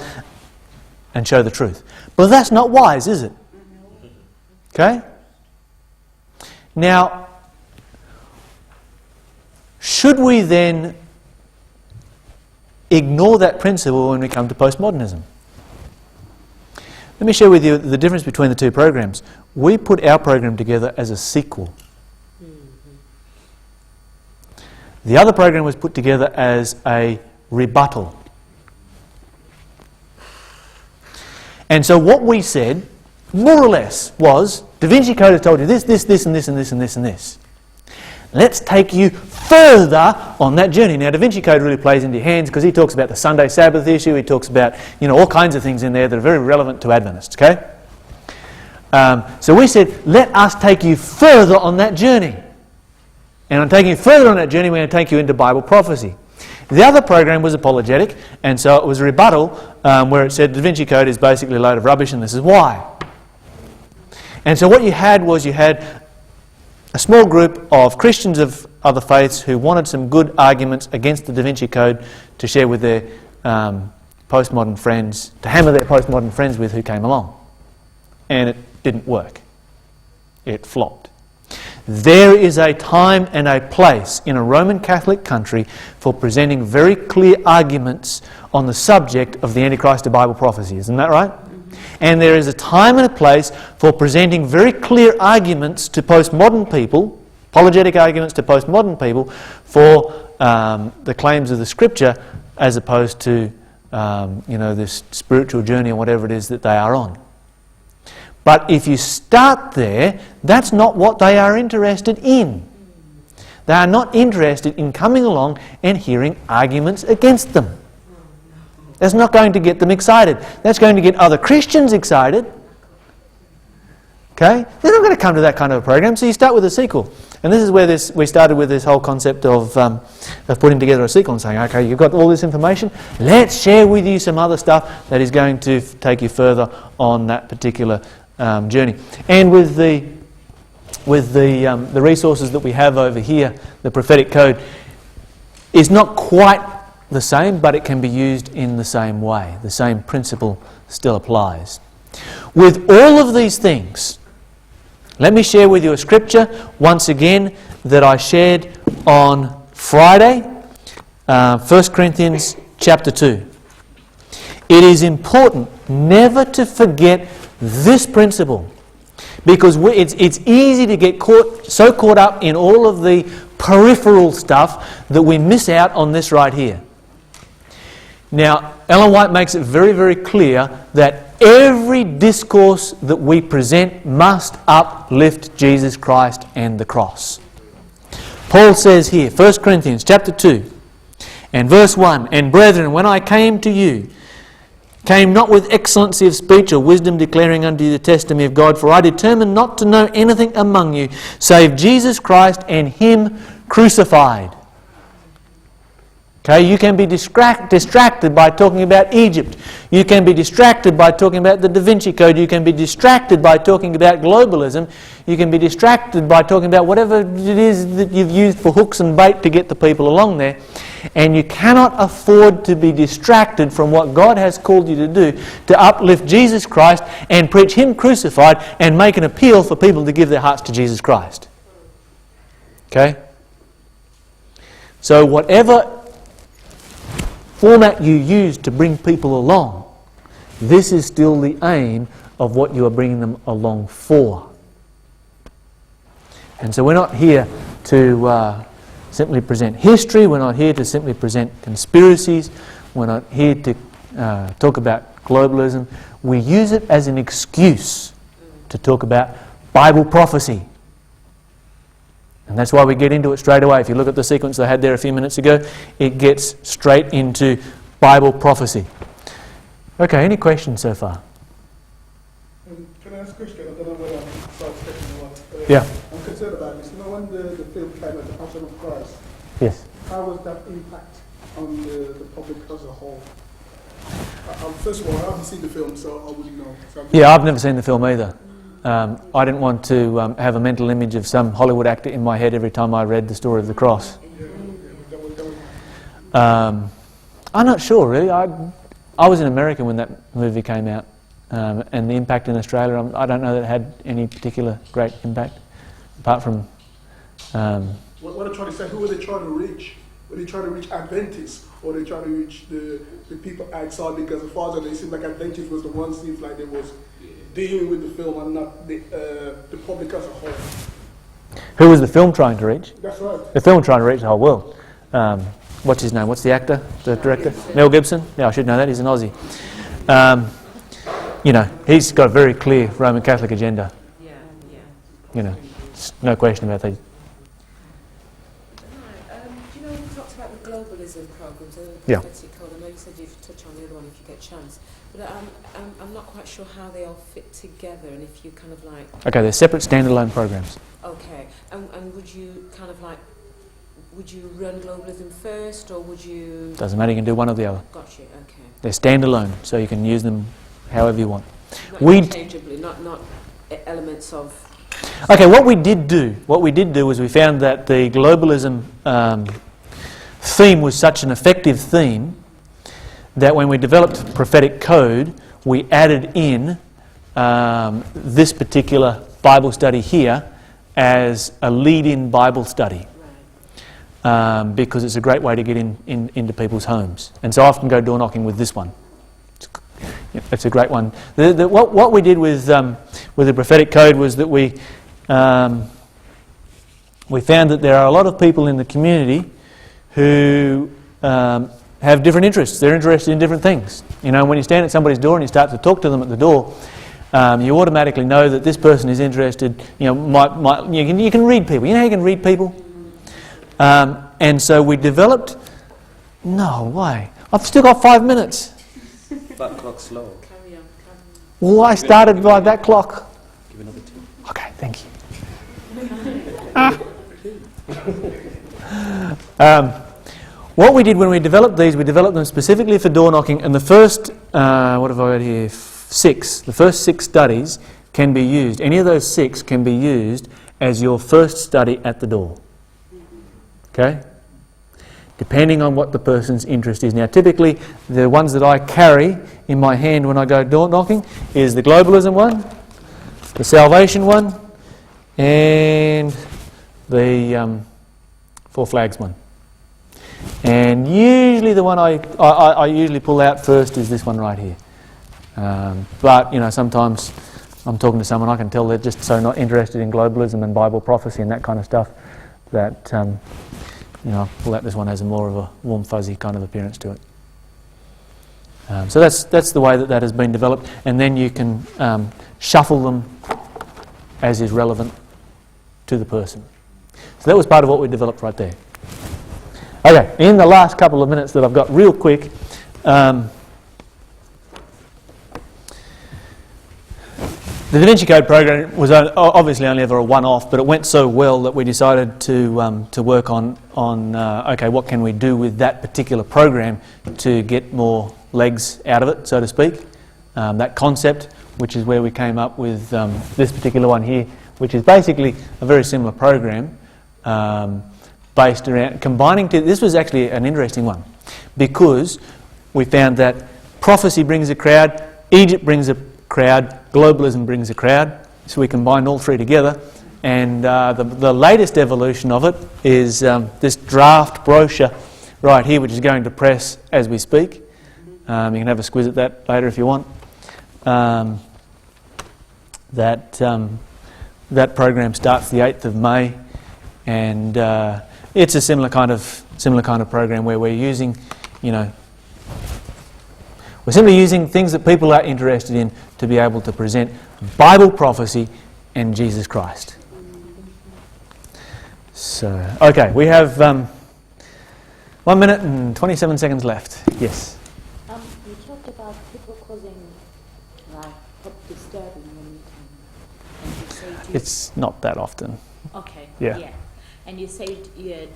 and show the truth. But that's not wise, is it? Okay? Now, should we then ignore that principle when we come to postmodernism? Let me share with you the difference between the two programs. We put our program together as a sequel. The other program was put together as a rebuttal. And so what we said, more or less, was Da Vinci Code has told you this, and this, and this, and this, and this. Let's take you further on that journey. Now, Da Vinci Code really plays into your hands because he talks about the Sunday Sabbath issue. He talks about, you know, all kinds of things in there that are very relevant to Adventists, okay? So we said, let us take you further on that journey. And on taking you further on that journey, we're going to take you into Bible prophecy. The other program was apologetic, and so it was a rebuttal where it said Da Vinci Code is basically a load of rubbish and this is why. And so what you had was a small group of Christians of other faiths who wanted some good arguments against the Da Vinci Code to share with their postmodern friends, to hammer their postmodern friends with who came along. And it didn't work. It flopped. There is a time and a place in a Roman Catholic country for presenting very clear arguments on the subject of the Antichrist of Bible prophecy. Isn't that right? And there is a time and a place for presenting very clear arguments to postmodern people, apologetic arguments to postmodern people, for the claims of the Scripture as opposed to this spiritual journey or whatever it is that they are on. But if you start there, that's not what they are interested in. They are not interested in coming along and hearing arguments against them. That's not going to get them excited. That's going to get other Christians excited. Okay? They're not going to come to that kind of a program, so you start with a sequel. And this is where we started with this whole concept of putting together a sequel and saying, okay, you've got all this information, let's share with you some other stuff that is going to take you further on that particular journey. And with the resources that we have over here, the prophetic code is not quite the same, but it can be used in the same way. The same principle still applies. With all of these things, let me share with you a scripture once again that I shared on Friday, 1 Corinthians chapter 2. It is important never to forget this principle, because it's easy to get so caught up in all of the peripheral stuff that we miss out on this right here. Now, Ellen White makes it very, very clear that every discourse that we present must uplift Jesus Christ and the cross. Paul says here, 1 Corinthians chapter 2 and verse 1, "And brethren, when I came to you, came not with excellency of speech or wisdom declaring unto you the testimony of God, for I determined not to know anything among you save Jesus Christ and Him crucified." Okay, you can be distracted by talking about Egypt. You can be distracted by talking about the Da Vinci Code. You can be distracted by talking about globalism. You can be distracted by talking about whatever it is that you've used for hooks and bait to get the people along there. And you cannot afford to be distracted from what God has called you to do, to uplift Jesus Christ and preach Him crucified and make an appeal for people to give their hearts to Jesus Christ. Okay? So whatever format you use to bring people along, this is still the aim of what you are bringing them along for. And so we're not here to simply present history, we're not here to simply present conspiracies, we're not here to talk about globalism. We use it as an excuse to talk about Bible prophecy. And that's why we get into it straight away. If you look at the sequence I had there a few minutes ago, it gets straight into Bible prophecy. Okay, any questions so far? Can I ask a question? I don't know whether I'm sidestepping or what. Yeah. I'm concerned about this. You know, when the film came out, The Passion of Christ, Yes. how was that impact on the public as a whole? First of all, I haven't seen the film, so I wouldn't know. So Yeah, I've never seen the film either. I didn't want to have a mental image of some Hollywood actor in my head every time I read the story of the cross. I'm not sure, really. I was in America when that movie came out, and the impact in Australia, I don't know that it had any particular great impact, apart from... What I'm trying to say, who were they trying to reach? Were they trying to reach Adventists, or were they trying to reach the people outside? Because as far as it seems like Adventists was the one, seems like they was dealing with the film and not the public as a whole. Who was the film trying to reach? That's right. The film trying to reach the whole world. What's his name? What's the actor? The director? Mel Gibson? Yeah, I should know that. He's an Aussie. You know, he's got a very clear Roman Catholic agenda. Yeah. You know, no question about that. Do you know when you talked about the globalism programs and the Yeah. prophetic code? I know you said you'd touch on the other one if you get a chance, but I'm not quite sure how they all fit together, and if you kind of like... Okay, they're separate standalone programs. Okay, and would you kind of like, would you run globalism first, or would you... Doesn't matter, you can do one or the other. Got you, okay. They're standalone, so you can use them however you want. Not We- interchangeably, not elements of... Okay, what we did do was we found that the globalism theme was such an effective theme that when we developed prophetic code, we added in this particular Bible study here as a lead-in Bible study. Because it's a great way to get into people's homes. And so I often go door knocking with this one. It's a great one. What we did with the prophetic code was that we found that there are a lot of people in the community who have different interests. They're interested in different things. You know, when you stand at somebody's door and you start to talk to them at the door, you automatically know that this person is interested. You know, you can read people. You know how you can read people? And so we developed... No way. I've still got 5 minutes. That clock's slow. Carry on. Well, I started by that clock. Give another 2. Okay, thank you. What we did when we developed these, we developed them specifically for door knocking, and the first, what have I got here? 6. The first 6 studies can be used. Any of those 6 can be used as your first study at the door. Okay? Depending on what the person's interest is. Now, typically, the ones that I carry in my hand when I go door knocking is the globalism one, the salvation one, and the 4 flags one. And usually the one I usually pull out first is this one right here. But, you know, sometimes I'm talking to someone, I can tell they're just so not interested in globalism and Bible prophecy and that kind of stuff that, you know, I'll pull out this one, has a more of a warm, fuzzy kind of appearance to it. So that's the way that has been developed. And then you can shuffle them as is relevant to the person. So that was part of what we developed right there. Okay, in the last couple of minutes that I've got real quick, the Da Vinci Code program was obviously only ever a one-off, but it went so well that we decided to work on okay, what can we do with that particular program to get more legs out of it, so to speak. That concept, which is where we came up with this particular one here, which is basically a very similar program based around combining. This was actually an interesting one because we found that prophecy brings a crowd, Egypt brings a crowd, globalism brings a crowd, so we combined all 3 together, and the latest evolution of it is this draft brochure right here, which is going to press as we speak. You can have a squiz at that later if you want. That program starts the 8th of May, and it's a similar kind of program where we're using, you know, we're simply using things that people are interested in to be able to present Bible prophecy and Jesus Christ. So, okay, we have 1 minute and 27 seconds left. Yes? You talked about people causing disturbing when you say it's not that often. Okay. Yeah. And you said you had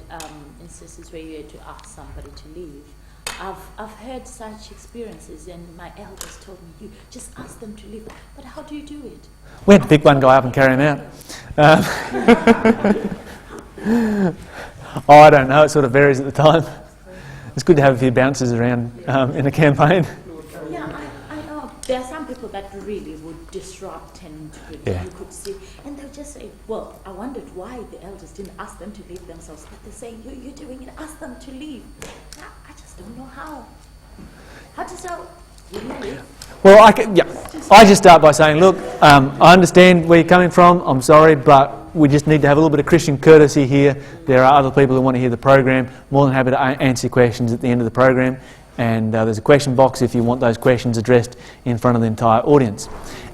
instances where you had to ask somebody to leave. I've heard such experiences, and my elders told me, you just ask them to leave. But how do you do it? We had to pick one guy up and carry him out. I don't know. It sort of varies at the time. It's good to have a few bouncers around in a campaign. Yeah, I know. There are some people that really would disrupt and you could see. And they'll just say, well, I wondered why the elders didn't ask them to leave themselves. But they're saying, you're doing it, ask them to leave. I just don't know how. How to tell? Well, I just start by saying, look, I understand where you're coming from. I'm sorry, but we just need to have a little bit of Christian courtesy here. There are other people who want to hear the program. More than happy to answer questions at the end of the program. And there's a question box if you want those questions addressed in front of the entire audience.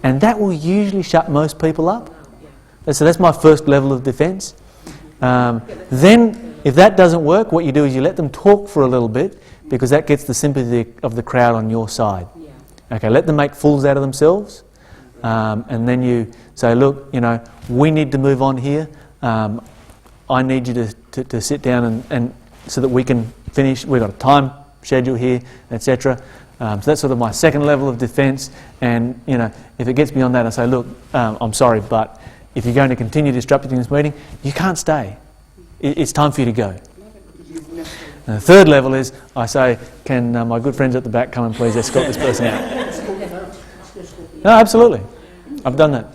And that will usually shut most people up. So that's my first level of defence. Then, if that doesn't work, what you do is you let them talk for a little bit, because that gets the sympathy of the crowd on your side. Okay, let them make fools out of themselves. And then you say, look, you know, we need to move on here. I need you to sit down and so that we can finish. We've got a time schedule here, etc. So that's sort of my second level of defence. And, you know, if it gets beyond that, I say, look, I'm sorry, but if you're going to continue disrupting this meeting, you can't stay. It's time for you to go. And the third level is, I say, can my good friends at the back come and please escort this person out? No, absolutely. I've done that.